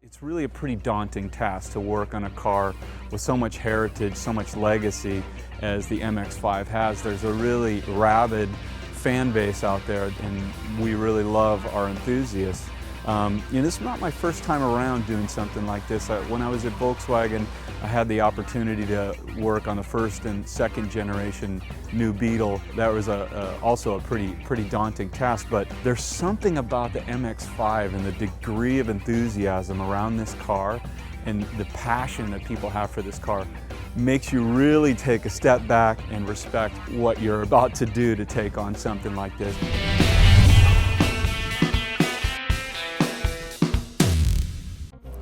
It's really a pretty daunting task to work on a car with so much heritage, so much legacy as the MX5 has. There's a really rabid fan base out there, and we really love our enthusiasts. This is not my first time around doing something like this. When I was at Volkswagen, I had the opportunity to work on the first and second generation new Beetle. That was also a pretty daunting task, but there's something about the MX5 and the degree of enthusiasm around this car and the passion that people have for this car makes you really take a step back and respect what you're about to do to take on something like this.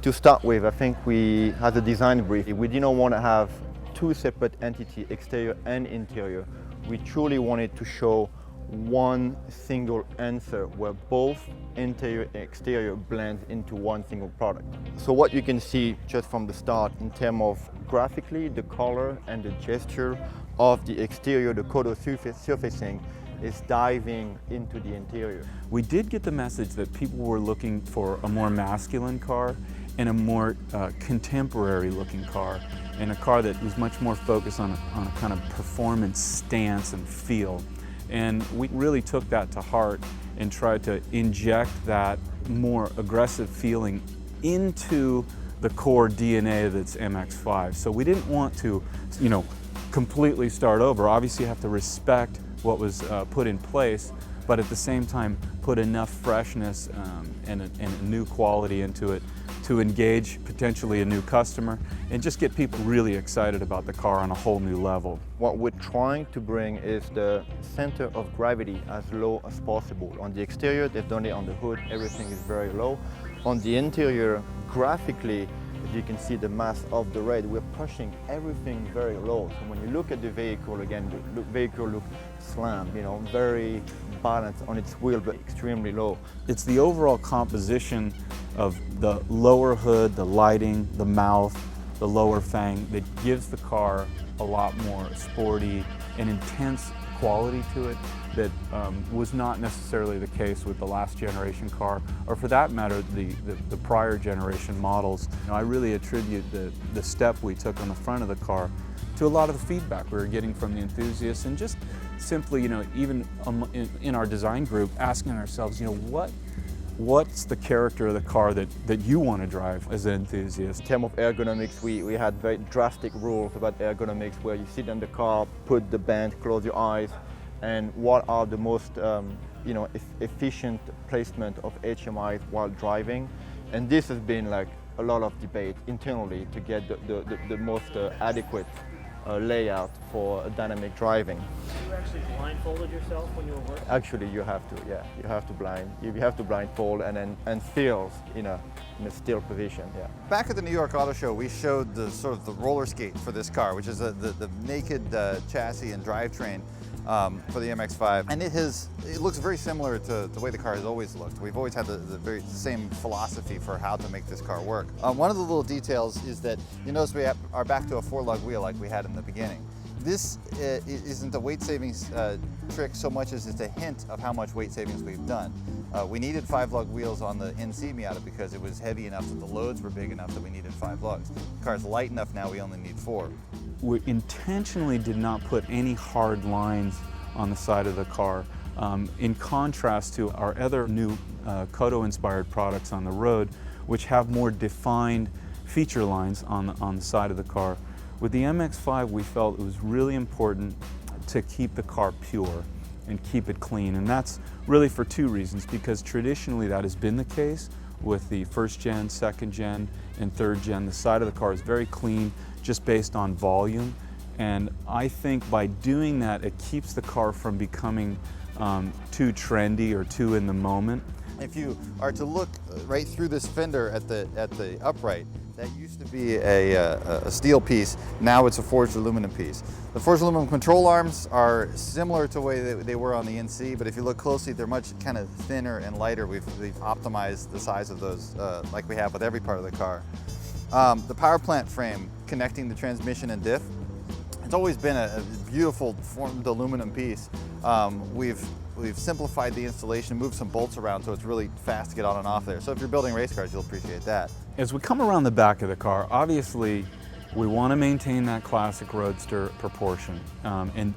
To start with, I think we had a design brief. We didn't want to have two separate entities, exterior and interior. We truly wanted to show one single answer where both interior and exterior blend into one single product. So what you can see just from the start in terms of graphically, the color and the gesture of the exterior, the coated surfacing, is diving into the interior. We did get the message that people were looking for a more masculine car and a more contemporary looking car, and a car that was much more focused on a kind of performance stance and feel. And we really took that to heart and tried to inject that more aggressive feeling into the core DNA that's MX5. So we didn't want to, completely start over. Obviously you have to respect what was put in place, but at the same time put enough freshness and a new quality into it to engage potentially a new customer and just get people really excited about the car on a whole new level. What we're trying to bring is the center of gravity as low as possible. On the exterior, they've done it on the hood, everything is very low. On the interior, graphically, as you can see the mass of the red, we're pushing everything very low. So when you look at the vehicle, again, the vehicle looks slammed, very balanced on its wheel, but extremely low. It's the overall composition of the lower hood, the lighting, the mouth, the lower fang that gives the car a lot more sporty and intense quality to it that was not necessarily the case with the last generation car, or for that matter, the prior generation models. I really attribute the step we took on the front of the car to a lot of the feedback we were getting from the enthusiasts, and just simply, even in our design group, asking ourselves, what's the character of the car that you want to drive as an enthusiast? In terms of ergonomics, we had very drastic rules about ergonomics, where you sit in the car, put the band, close your eyes, and what are the most efficient placement of HMIs while driving. And this has been like a lot of debate internally to get the most adequate layout for dynamic driving. You actually blindfolded yourself when you were working? Actually, you have to, yeah. You have to blindfold and feel in a still position, yeah. Back at the New York Auto Show, we showed the sort of the roller skate for this car, which is the naked chassis and drivetrain for the MX5, and it looks very similar to the way the car has always looked. We've always had the same philosophy for how to make this car work. One of the little details is that you notice we are back to a 4-lug wheel like we had in the beginning. This isn't a weight savings trick so much as it's a hint of how much weight savings we've done. We needed 5-lug wheels on the NC Miata because it was heavy enough that the loads were big enough that we needed 5 lugs. The car's light enough now, we only need 4. We intentionally did not put any hard lines on the side of the car, in contrast to our other new Kodo-inspired products on the road, which have more defined feature lines on the side of the car. With the MX5, we felt it was really important to keep the car pure and keep it clean, and that's really for 2 reasons, because traditionally that has been the case with the 1st gen, 2nd gen, and 3rd gen. The side of the car is very clean, just based on volume, and I think by doing that it keeps the car from becoming too trendy or too in the moment. If you are to look right through this fender at the upright, that used to be a steel piece, now it's a forged aluminum piece. The forged aluminum control arms are similar to the way they were on the NC, but if you look closely, they're much kind of thinner and lighter. We've optimized the size of those like we have with every part of the car. The power plant frame connecting the transmission and diff, it's always been a beautiful formed aluminum piece. We've we've simplified the installation, moved some bolts around so it's really fast to get on and off there. So if you're building race cars, you'll appreciate that. As we come around the back of the car, obviously we want to maintain that classic Roadster proportion. And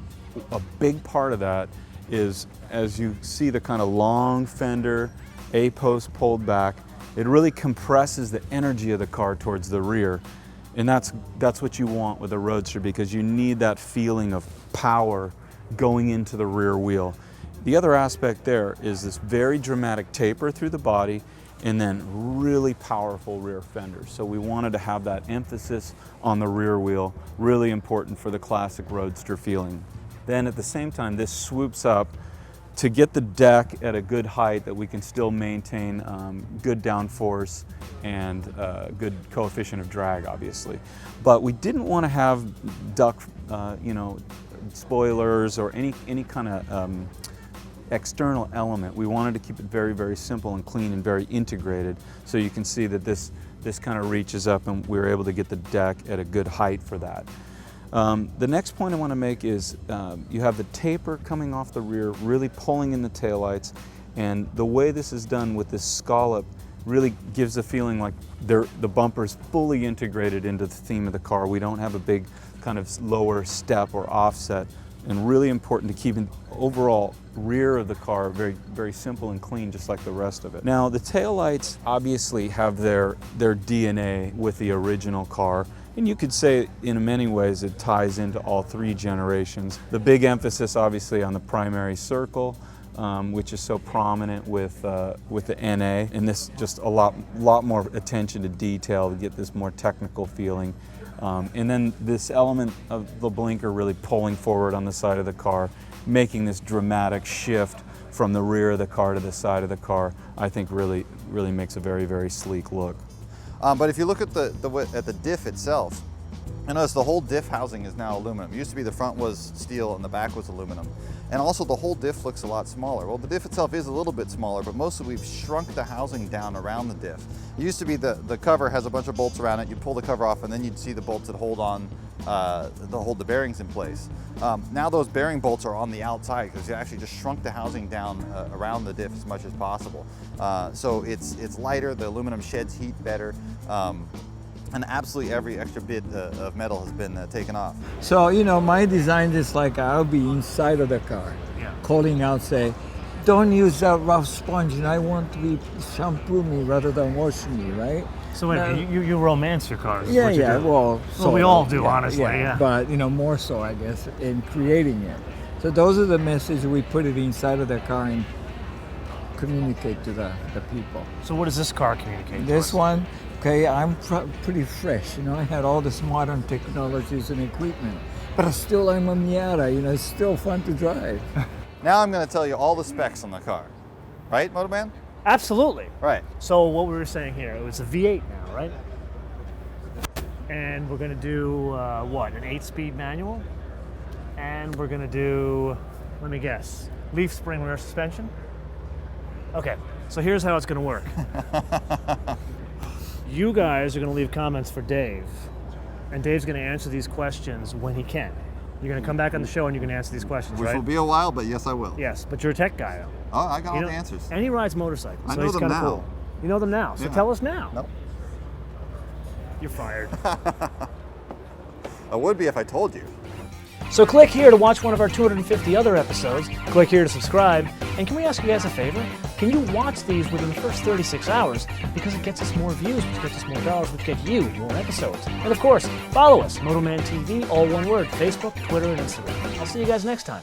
a big part of that is, as you see the kind of long fender, A-post pulled back, it really compresses the energy of the car towards the rear. And that's what you want with a Roadster, because you need that feeling of power going into the rear wheel. The other aspect there is this very dramatic taper through the body and then really powerful rear fenders. So we wanted to have that emphasis on the rear wheel, really important for the classic Roadster feeling. Then at the same time, this swoops up to get the deck at a good height that we can still maintain good downforce and good coefficient of drag, obviously. But we didn't want to have duck, spoilers or any kind of external element. We wanted to keep it very, very simple and clean and very integrated. So you can see that this kind of reaches up, and we were able to get the deck at a good height for that. The next point I want to make is you have the taper coming off the rear, really pulling in the taillights, and the way this is done with this scallop really gives a feeling like the bumper's fully integrated into the theme of the car. We don't have a big kind of lower step or offset, and really important to keep the overall rear of the car very, very simple and clean, just like the rest of it. Now, the taillights obviously have their DNA with the original car. And you could say in many ways it ties into all three generations. The big emphasis obviously on the primary circle, which is so prominent with the NA, and this just a lot more attention to detail to get this more technical feeling. And then this element of the blinker really pulling forward on the side of the car, making this dramatic shift from the rear of the car to the side of the car, I think really makes a very, very sleek look. But if you look at the diff itself, you notice the whole diff housing is now aluminum. It used to be the front was steel and the back was aluminum. And also the whole diff looks a lot smaller. Well, the diff itself is a little bit smaller, but mostly we've shrunk the housing down around the diff. It used to be the cover has a bunch of bolts around it. You pull the cover off and then you'd see the bolts that hold on, hold the bearings in place. Now those bearing bolts are on the outside because you actually just shrunk the housing down around the diff as much as possible. So it's lighter, the aluminum sheds heat better, and absolutely every extra bit of metal has been taken off. So, my design is like I'll be inside of the car, calling out, say, don't use that rough sponge, and I want to be shampoo me rather than wash me, right? So wait, you romance your cars. Yeah, you do. well, we all do, honestly, yeah. But, more so, I guess, in creating it. So those are the messages we put it inside of the car and communicate to the people. So what does this car communicate? This one, okay, I'm pretty fresh. I had all this modern technologies and equipment, but I'm a Miata. It's still fun to drive. Now I'm going to tell you all the specs on the car. Right, MotoMan? Absolutely. Right. So what we were saying here, it was a V8 now, right? And we're going to do, what, an 8-speed manual? And we're going to do, let me guess, leaf spring rear suspension? Okay, so here's how it's going to work. You guys are going to leave comments for Dave, and Dave's going to answer these questions when he can. You're going to come back on the show and you're going to answer these questions, Which right? will be a while, but yes, I will. Yes, but you're a tech guy, though. Oh, I got all the answers. And he rides motorcycles, I so know he's them kind of now. cool. You know them now, so Yeah. tell us now. Nope. You're fired. I would be if I told you. So click here to watch one of our 250 other episodes, click here to subscribe, and can we ask you guys a favor? Can you watch these within the first 36 hours? Because it gets us more views, which gets us more dollars, which get you more episodes. And of course, follow us, MotoManTV, all one word, Facebook, Twitter, and Instagram. I'll see you guys next time.